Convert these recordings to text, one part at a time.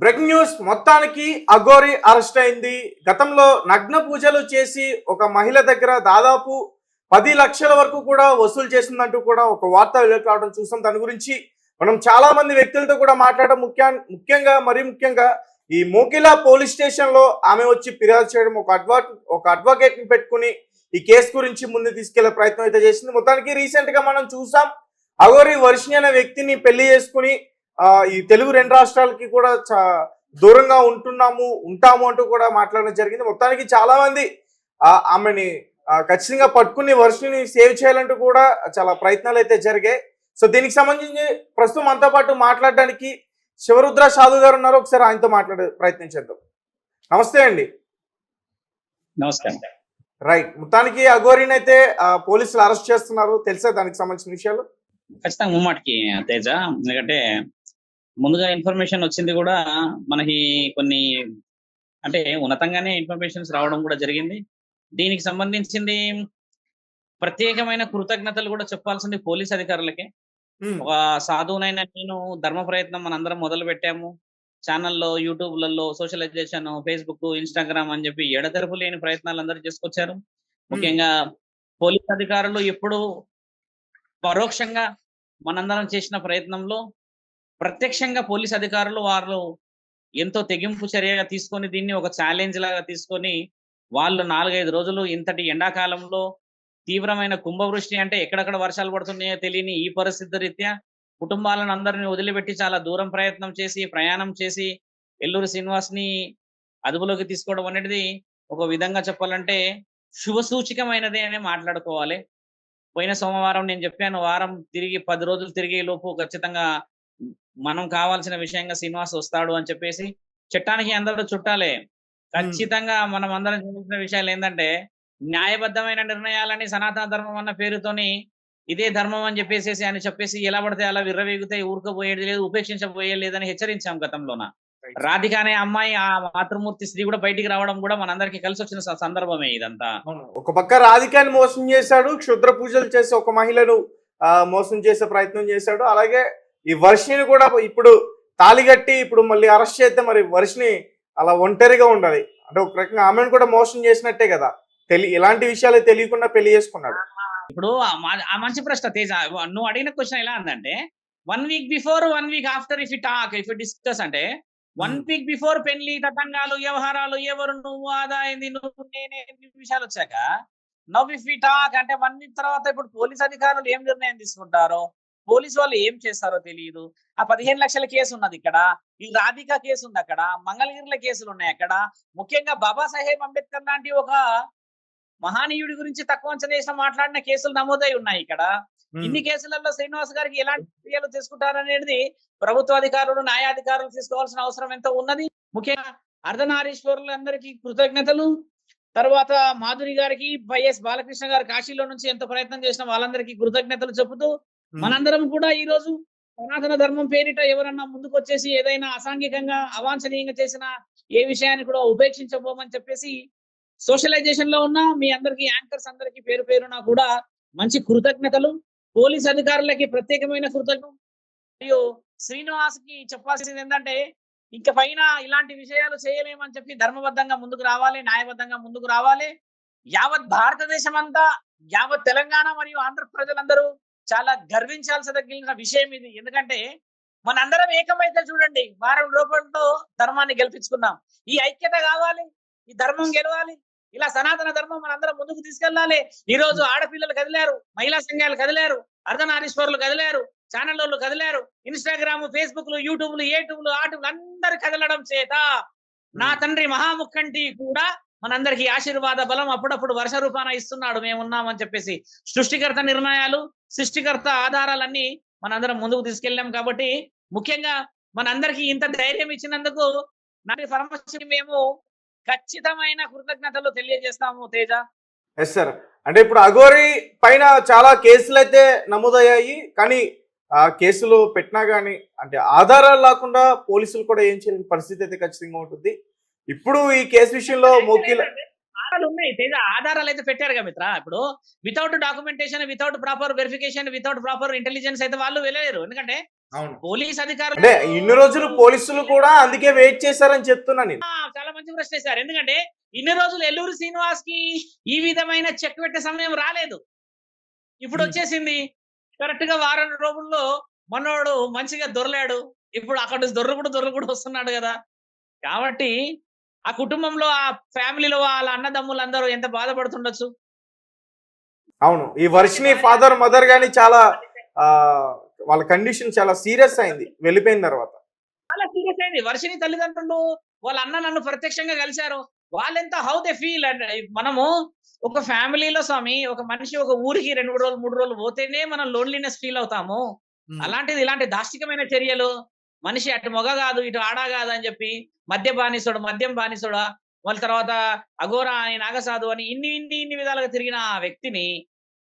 Breaking news మొత్తానికి Aghori arrest అయింది. గతంలో నగ్న పూజలు చేసి ఒక మహిళ దగ్గర దాదాపు 10 లక్షల వరకు కూడా వసూలు చేసిందంటూ కూడా ఒక వార్త వెలుగు రావడం చూసాం. దాని గురించి మనం చాలా మంది వ్యక్తులతో కూడా మాట్లాడడం ముఖ్యంగా ఈ మోకిలా పోలీస్ స్టేషన్ లో ఆమె వచ్చి ఫిర్యాదు చేయడం, ఒక అడ్వకేట్ ని పెట్టుకుని ఈ కేసు గురించి ముందు తీసుకెళ్లే ప్రయత్నం అయితే చేసింది. మొత్తానికి రీసెంట్ గా మనం చూసాం అఘోరి వర్షిణి అనే వ్యక్తిని పెళ్లి చేసుకుని ఈ తెలుగు 2 రాష్ట్రాలకి కూడా దూరంగా ఉంటాము అంటూ కూడా మాట్లాడడం జరిగింది. మొత్తానికి చాలా మంది ఆమెని ఖచ్చితంగా పట్టుకుని వర్షిని సేవ్ చేయాలంటూ కూడా చాలా ప్రయత్నాలు అయితే జరిగాయి. సో దీనికి సంబంధించి ప్రస్తుతం మనతో పాటు మాట్లాడడానికి శివరుద్ర సాధు గారు ఉన్నారు. ఒకసారి ఆయనతో మాట్లాడే ప్రయత్నం చేద్దాం. నమస్తే అండి. నమస్కారం. రైట్, మొత్తానికి అఘోరిని అయితే పోలీసులు అరెస్ట్ చేస్తున్నారు. తెలుసా దానికి సంబంధించిన విషయాలు? ఖచ్చితంగా ముమ్మాటికి తేజ, ఎందుకంటే ముందుగా ఇన్ఫర్మేషన్ వచ్చింది కూడా మనకి కొన్ని అంటే ఉన్నతంగానే ఇన్ఫర్మేషన్స్ రావడం కూడా జరిగింది. దీనికి సంబంధించింది ప్రత్యేకమైన కృతజ్ఞతలు కూడా చెప్పాల్సింది పోలీస్ అధికారులకే. ఒక సాధువునైనా నేను ధర్మ ప్రయత్నం మనందరం మొదలు పెట్టాము. ఛానల్లో, యూట్యూబ్లలో, సోషలైజేషన్, ఫేస్బుక్, ఇన్స్టాగ్రామ్ అని చెప్పి ఎడతెరపు లేని ప్రయత్నాలు అందరూ చేసుకొచ్చారు. ముఖ్యంగా పోలీస్ అధికారులు ఎప్పుడు పరోక్షంగా మనందరం చేసిన ప్రయత్నంలో ప్రత్యక్షంగా పోలీస్ అధికారులు వారు ఎంతో తెగింపు చర్యగా తీసుకొని దీన్ని ఒక ఛాలెంజ్ లాగా తీసుకొని వాళ్ళు 4-5 రోజులు ఇంతటి ఎండాకాలంలో తీవ్రమైన కుంభవృష్టి, అంటే ఎక్కడెక్కడ వర్షాలు పడుతున్నాయో తెలియని ఈ పరిస్థితి రీత్యా కుటుంబాలను అందరినీ వదిలిపెట్టి చాలా దూరం ప్రయాణం చేసి ఎల్లూరు శ్రీనివాస్ని అదుపులోకి తీసుకోవడం అనేది ఒక విధంగా చెప్పాలంటే శుభ సూచికమైనది అని మాట్లాడుకోవాలి. పోయిన సోమవారం నేను చెప్పాను, వారం తిరిగి 10 రోజులు తిరిగే లోపు ఖచ్చితంగా మనం కావాల్సిన విషయంగా శ్రీనివాస్ వస్తాడు అని చెప్పేసి. చట్టానికి అందరూ చుట్టాలే. ఖచ్చితంగా మనం అందరం చూసిన విషయాలు ఏంటంటే న్యాయబద్ధమైన నిర్ణయాలని సనాతన ధర్మం అన్న పేరుతోని ఇదే ధర్మం అని చెప్పేసి ఎలా పడితే అలా విర్రవీగితే ఊరుకోపోయేది లేదు, ఉపేక్షించబోయేది లేదని హెచ్చరించాం గతంలోన. రాధిక అనే అమ్మాయి, ఆ మాతృమూర్తి స్త్రీ కూడా బయటికి రావడం కూడా మనందరికి కలిసి వచ్చిన సందర్భమే ఇదంతా. ఒక పక్క రాధికాని మోసం చేశాడు, క్షుద్ర పూజలు చేసి ఒక మహిళను మోసం చేసే ప్రయత్నం చేశాడు. అలాగే ఈ వర్షిని కూడా ఇప్పుడు తాళిగట్టి ఇప్పుడు మళ్ళీ అరెస్ట్ చేస్తే మరి వర్షిని అలా ఒంటరిగా ఉండాలి అంటే ఒక రకంగా ఆమెను కూడా మోసం చేసినట్టే కదా. ఇలాంటి విషయాలు తెలియకుండా పెళ్లి చేసుకున్నాడు. ఇప్పుడు ఆ మంచి ప్రశ్న తేజ, నువ్వు అడిగిన క్వశ్చన్ ఎలా అందంటే 1 week before 1 week after if you discuss అంటే 1 వీక్ బిఫోర్ పెళ్లి తతంగాలు వ్యవహారాలు ఎవరు నువ్వు ఆదాయింది నువ్వు నేనే విషయాలు వచ్చాక నవ్ ఇఫ్ వి టాక్ అంటే 1 వీక్ తర్వాత ఇప్పుడు పోలీస్ అధికారులు ఏం నిర్ణయం తీసుకుంటారో, పోలీసు వాళ్ళు ఏం చేస్తారో తెలియదు. ఆ 15 లక్షల కేసు ఉన్నది ఇక్కడ, ఈ రాధిక కేసు ఉంది అక్కడ, మంగళగిరిల కేసులు ఉన్నాయి అక్కడ. ముఖ్యంగా బాబాసాహెబ్ అంబేద్కర్ లాంటి ఒక మహానీయుడి గురించి తక్కువ అంచనా వేసిన మాట్లాడిన కేసులు నమోదై ఉన్నాయి ఇక్కడ. ఇన్ని కేసులలో శ్రీనివాస్ గారికి ఎలాంటి చర్యలు తీసుకుంటారనేది ప్రభుత్వ అధికారులు, న్యాయాధికారులు తీసుకోవాల్సిన అవసరం ఎంతో ఉన్నది. ముఖ్యంగా అర్ధనారీశ్వరులందరికీ కృతజ్ఞతలు. తర్వాత మాధురి గారికి, వైఎస్ బాలకృష్ణ గారు కాశీలో నుంచి ఎంత ప్రయత్నం చేసిన వాళ్ళందరికీ కృతజ్ఞతలు చెబుతూ మనందరం కూడా ఈ రోజు సనాతన ధర్మం పేరిట ఎవరన్నా ముందుకు వచ్చేసి ఏదైనా అసాంఘికంగా అవాంఛనీయంగా చేసిన ఏ విషయాన్ని కూడా ఉపేక్షించబోమని చెప్పేసి సోషలైజేషన్ లో ఉన్న మీ అందరికి, యాంకర్స్ అందరికి పేరు పేరున కూడా మంచి కృతజ్ఞతలు. పోలీస్ అధికారులకి ప్రత్యేకమైన కృతజ్ఞతలు. మరియు శ్రీనివాస్ కి చెప్పాల్సింది ఏంటంటే ఇంక పైన ఇలాంటి విషయాలు చేయలేమని చెప్పి ధర్మబద్ధంగా ముందుకు రావాలి, న్యాయబద్ధంగా ముందుకు రావాలి. యావత్ భారతదేశం అంతా, యావత్ తెలంగాణ మరియు ఆంధ్ర ప్రజలందరూ చాలా గర్వించాల్సిన విషయం ఇది. ఎందుకంటే మనందరం ఏకమైతే చూడండి, వారం రూపాయలతో ధర్మాన్ని గెలిపించుకుందాం. ఈ ఐక్యత కావాలి, ఈ ధర్మం గెలవాలి. ఇలా సనాతన ధర్మం మనందరం ముందుకు తీసుకెళ్లాలి. ఈ రోజు ఆడపిల్లలు కదిలారు, మహిళా సంఘాలు కదిలారు, అర్ధనారీశ్వరులు కదిలారు, ఛానళ్ళు కదిలారు, ఇన్స్టాగ్రామ్, ఫేస్బుక్లు, యూట్యూబ్లు, ఆటూబ్లు అందరు కదలడం చేత నా తండ్రి మహాముఖంటి కూడా మనందరికి ఆశీర్వాద బలం అప్పుడప్పుడు వర్ష రూపాన ఇస్తున్నాడు, మేమున్నామని చెప్పేసి. సృష్టికర్త నిర్ణయాలు, సృష్టికర్త ఆధారాలన్నీ మనందరం ముందుకు తీసుకెళ్ళాం. కాబట్టి ముఖ్యంగా మనందరికి ఇంత ధైర్యం ఇచ్చినందుకు నాటి పరమశివుడికి మేము ఖచ్చితమైన కృతజ్ఞతలు తెలియజేస్తాము తేజ. Yes sir. అంటే ఇప్పుడు అఘోరి పైన చాలా కేసులు అయితే నమోదయ్యాయి, కానీ ఆ కేసులు పెట్టినా కానీ అంటే ఆధారాలు లేకుండా పోలీసులు కూడా ఏం చేయలేని పరిస్థితి అయితే ఖచ్చితంగా ఉంటుంది. ఇప్పుడు ఈ కేసు విషయంలో ఆధారాలు ఉన్నాయి తేజ, ఆధారాలు అయితే పెట్టారుగా మిత్ర. ఇప్పుడు without documentation, without proper verification, without proper intelligence అయితే వాళ్ళు వెళ్ళలేరు. ఎందుకంటే అవును. పోలీస్ అధికారులు అంటే ఇన్ని రోజులు పోలీసులు కూడా అందుకే వెయిట్ చేశారని చెప్తున్నా నేను. చాలా మంచి ప్రశ్న వేశారు. ఎందుకంటే ఇన్ని రోజులు ఎల్లూరు శ్రీనివాస్ కి ఈ విధమైన చెక్ పెట్టే సమయం రాలేదు. ఇప్పుడు వచ్చేసింది. కరెక్ట్ గా వారం రోజుల్లో మనోడు మంచిగా దొరలాడు. ఇప్పుడు అక్కడ నుంచి దొర్లు కూడా వస్తున్నాడు కదా. కాబట్టి ఆ కుటుంబంలో, ఆ ఫ్యామిలీలో వాళ్ళ అన్నదమ్ములందరూ ఎంత బాధపడుతుండొచ్చు. అవును. ఈ వర్షిని ఫాదర్ మదర్ గాని చాలా వాళ్ళ కండిషన్ చాలా సీరియస్ అయింది వెళ్ళిపోయిన తర్వాత. చాలా సీరియస్ అయింది. వర్షిని తల్లిదండ్రులు వాళ్ళ అన్న నన్ను ప్రత్యక్షంగా కలిశారు. వాళ్ళెంత హౌ దే ఫీల్ అంటే మనము ఒక ఫ్యామిలీలో స్వామి ఒక మనిషి ఒక ఊరికి 2 రోజులు 3 రోజులు పోతేనే మనం లోన్లీనెస్ ఫీల్ అవుతాము. అలాంటిది ఇలాంటి దాష్టికమైన చర్యలు, మనిషి అటు మొగ కాదు ఇటు ఆడ కాదు అని చెప్పి మద్యం బానిసుడా, వాళ్ళ తర్వాత అఘోరా అని నాగసాధు అని ఇన్ని విధాలుగా తిరిగిన ఆ వ్యక్తిని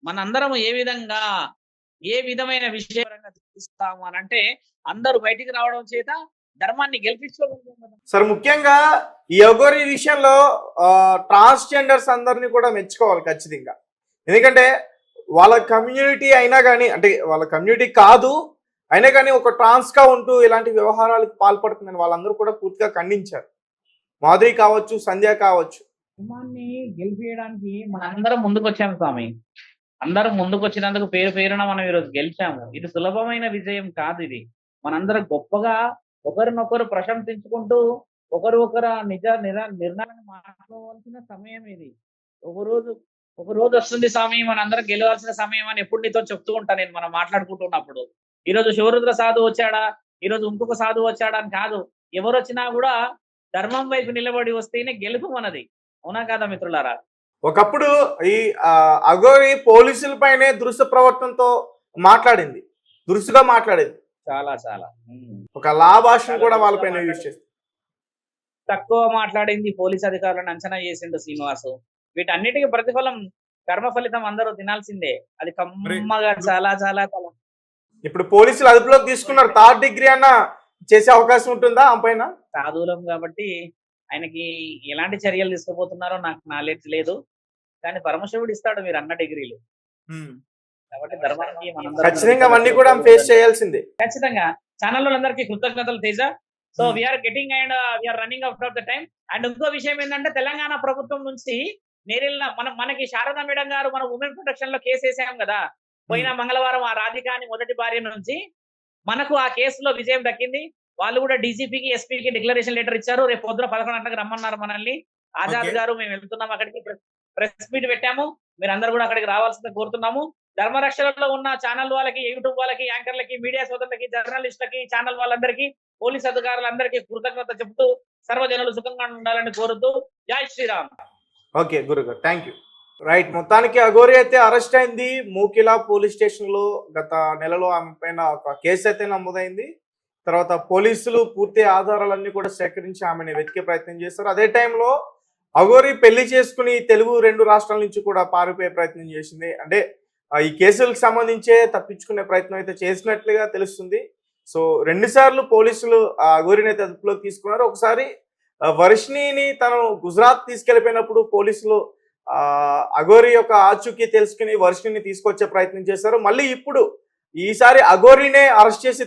మనందరం ఏ విధమైన విషయంగా చూస్తాము అని అంటే అందరూ బయటికి రావడం చేత ధర్మాన్ని గెలిపించుకోగలుగుతాం. సార్ ముఖ్యంగా ఈ అఘోరి విషయంలో ట్రాన్స్జెండర్స్ అందరినీ కూడా మెచ్చుకోవాలి ఖచ్చితంగా. ఎందుకంటే వాళ్ళ కమ్యూనిటీ అయినా కానీ, అంటే వాళ్ళ కమ్యూనిటీ కాదు అయినా కానీ ఒక ట్రాన్స్ గా ఉంటూ ఇలాంటి వ్యవహారాలకు పాల్పడుతుందని వాళ్ళందరూ కూడా పూర్తిగా ఖండించారు. మాధురి కావచ్చు, సంధ్య కావచ్చు. ధర్మాన్ని గెలిపించడానికి మనందరం ముందుకు వచ్చాము స్వామి. అందరం ముందుకు వచ్చినందుకు పేరున మనం ఈరోజు గెలిచాము. ఇది సులభమైన విజయం కాదు. ఇది మనందరం గొప్పగా ఒకరినొకరు ప్రశంసించుకుంటూ ఒకరు నిర్ణయాన్ని మార్చుకోవాల్సిన సమయం ఇది. ఒక రోజు వస్తుంది స్వామి మనందరం గెలవాల్సిన సమయం అని ఎప్పుడు నీతో చెప్తూ ఉంటా నేను, మనం మాట్లాడుకుంటున్నప్పుడు. ఈ రోజు శివరుద్ర సాధువు వచ్చాడా, ఈ రోజు ఇంకొక సాధువు వచ్చాడా అని కాదు. ఎవరు వచ్చినా కూడా ధర్మం వైపు నిలబడి వస్తేనే గెలుపు మనది. అవునా కాదా మిత్రులారా? ఒకప్పుడు ఈ అఘోరి పోలీసుల పైనే దురుసు ప్రవర్తనతో మాట్లాడింది, దురుసుగా మాట్లాడేది. చాలా ఒక లా భాషను కూడా వాళ్ళపైన యూజ్ చేస్తుంది. తక్కువ మాట్లాడింది, పోలీస్ అధికారులను అంచనా చేసిండు శ్రీనివాసు. వీటన్నిటికీ ప్రతిఫలం కర్మ ఫలితం అందరూ తినాల్సిందే. అది కమ్మగా చాలా. ఇప్పుడు పోలీసులు అదుపులోకి తీసుకున్నారు. 3rd డిగ్రీ అన్న చేసే అవకాశం ఉంటుందా ఆ పైన? సాధువులం కాబట్టి ఆయనకి ఎలాంటి చర్యలు తీసుకోబోతున్నారో నాకు నాలెడ్జ్ లేదు. కానీ పరమశివుడు ఇస్తాడు మీరు అన్న డిగ్రీలు. కాబట్టి ధర్మానికి ఖచ్చితంగా అవన్నీ కూడా ఫేస్ చేయాల్సిందే. ఖచ్చితంగా ఛానల్ వాళ్ళందరికీ కృతజ్ఞతలు Teja. So we're getting and we're running out of the time. And ఇంకో విషయం ఏంటంటే తెలంగాణ ప్రభుత్వం నుంచి నేరెళ్ళ మనకి శారదా మేడం గారు మన ఉమెన్ ప్రొటెక్షన్ లో కేసు వేసాం కదా పోయిన మంగళవారం. ఆ రాధిక అని మొదటి భార్య నుంచి మనకు ఆ కేసులో విజయం దక్కింది. వాళ్ళు కూడా డీజీపీకి ఎస్పీకి డిక్లరేషన్ లెటర్ ఇచ్చారు. రేపు పొద్దున 11 గంటలకు రమ్మన్నారు మనల్ని. ఆజాద్ గారు మేము వెళ్తున్నాం అక్కడికి, ప్రెస్ మీట్ పెట్టాము. మీరు అందరూ కూడా అక్కడికి రావాల్సిందిగా కోరుతున్నాము. ధర్మరక్షణలో ఉన్న ఛానల్ వాళ్ళకి, యూట్యూబ్ వాళ్ళకి, యాంకర్లకి, మీడియా సోదరులకి, జర్నలిస్టులకి, ఛానల్ వాళ్ళందరికీ, పోలీస్ అధికారులందరికీ కృతజ్ఞత చెబుతూ సర్వజనులు సుఖంగా ఉండాలని కోరుతూ జై శ్రీరామ్. ఓకే గురుగారు, థ్యాంక్ యూ. రైట్, మొత్తానికి అఘోరి అయితే అరెస్ట్ అయింది. మూకిలా పోలీస్ స్టేషన్ లో గత నెలలో ఆమె పైన ఒక కేసు అయితే నమోదైంది. తర్వాత పోలీసులు పూర్తి ఆధారాలన్నీ కూడా సేకరించి ఆమెను వెతికే ప్రయత్నం చేస్తారు. అదే టైంలో అఘోరి పెళ్లి చేసుకుని తెలుగు 2 రాష్ట్రాల నుంచి కూడా పారిపోయే ప్రయత్నం చేసింది. అంటే ఈ కేసులకు సంబంధించే తప్పించుకునే ప్రయత్నం అయితే చేసినట్లుగా తెలుస్తుంది. సో 2 సార్లు పోలీసులు అఘోరిని అయితే అదుపులోకి తీసుకున్నారు. ఒకసారి వర్షిణిని తను గుజరాత్ తీసుకెళ్లిపోయినప్పుడు పోలీసులు అఘోరి యొక్క ఆచూకీ తెలుసుకుని వర్షిణిని తీసుకొచ్చే ప్రయత్నం చేశారు. మళ్ళీ ఇప్పుడు ఈసారి అఘోరినే అరెస్ట్ చేసి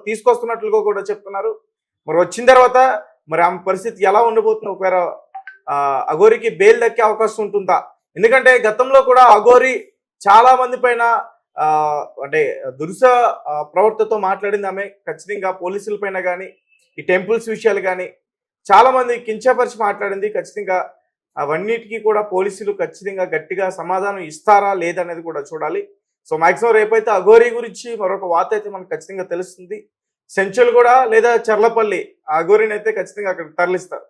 తీసుకొస్తున్నట్లుగా కూడా చెప్తున్నారు. మరి వచ్చిన తర్వాత మరి ఆమె పరిస్థితి ఎలా ఉండబోతుంది? ఒకవేళ అఘోరికి బెయిల్ దక్కే అవకాశం ఉంటుందా? ఎందుకంటే గతంలో కూడా అఘోరి చాలా మంది పైన అంటే దురుస ప్రవర్తనతో మాట్లాడింది ఆమె. ఖచ్చితంగా పోలీసుల పైన కానీ, ఈ టెంపుల్స్ విషయాలు కానీ చాలా మంది కించపరిచి మాట్లాడింది. ఖచ్చితంగా అవన్నిటికీ కూడా పోలీసులు ఖచ్చితంగా గట్టిగా సమాధానం ఇస్తారా లేదనేది కూడా చూడాలి. సో మాక్సిమం రేపైతే అఘోరి గురించి మరొక వార్త అయితే మనకు ఖచ్చితంగా తెలుస్తుంది. సెంచుల్ కూడా లేదా చర్లపల్లి అఘోరిని అయితే ఖచ్చితంగా అక్కడ తరలిస్తారు.